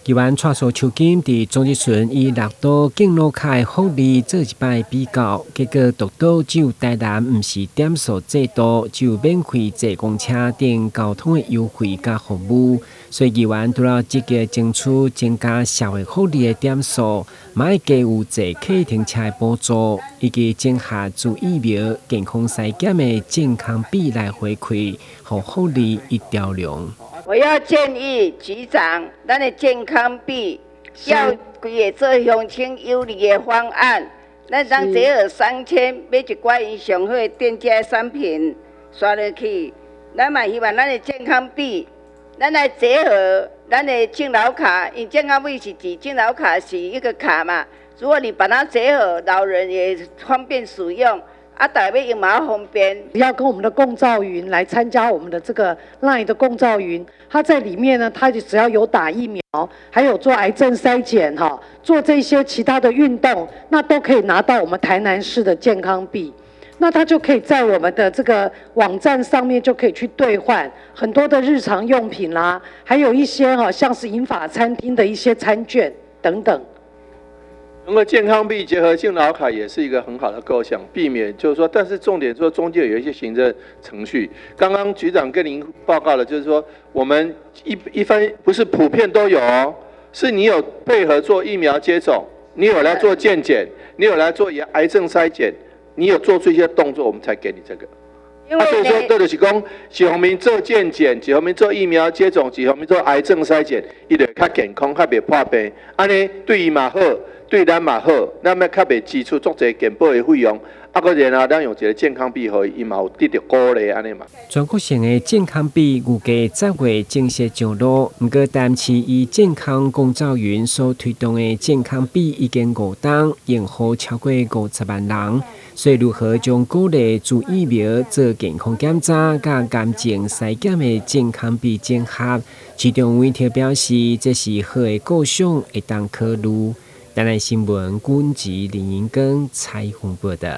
台灣蔡蘇秋金佇總日巡以6都敬老卡的福利做一擺比較，結果獨島只有台南不是點數制度，只有免費坐公車等交通的優惠甲服務，所以台灣除了積極爭取增加社會福利的點數，嘛會加有坐客停車的補助，以及整合自疫苗、健康篩檢的健康比來回饋，互福利一條龍。我要建議局長，咱的健康比要規個做鄉親有利的方案，咱當結合商圈買一寡因上好的店家產品刷落去，咱嘛希望咱的健康比，咱來結合咱的敬老卡，因健康比是指敬老卡是一個卡嘛，如果你把它結合，老人也方便使用。大家用嘛方便，要跟我們的共照雲來參加我們的這個 LINE 的共照雲，它在裡面呢，它就只要有打疫苗，還有做癌症篩檢哈，做這些其他的運動，那都可以拿到我們台南市的健康幣，那它就可以在我們的這個網站上面就可以去兌換很多的日常用品啦，還有一些像是銀髮餐廳的一些餐券等等。能夠健康幣結合敬老卡也是一個很好的構想，避免就是說，但是重點說中間有一些行政程序。剛剛局長跟您報告的，就是說我們一般不是普遍都有哦，是你有配合做疫苗接種，你有來做健檢，你有來做癌症篩檢，你有做出一些動作，我們才給你這個。所以說，這就是講，一方面做健檢，一方面做疫苗接種，一方面做癌症篩檢，伊就較健康，較袂破病。安尼對伊嘛好，對咱嘛好，咱要較袂支出足儕健保的費用。然後咱用一個健康幣，互伊嘛有得到鼓勵安尼嘛。全國性的健康幣預計10月正式上路，不過淡市以健康共照雲所推動的健康幣已經5檔，用戶超過50萬人。所以如何將鼓勵自疫苗做健康檢查、甲癌症篩檢的健康幣整合？市長委特表示，這是好的構想，會當考慮。台南新聞，軍籍林英庚採訪報道。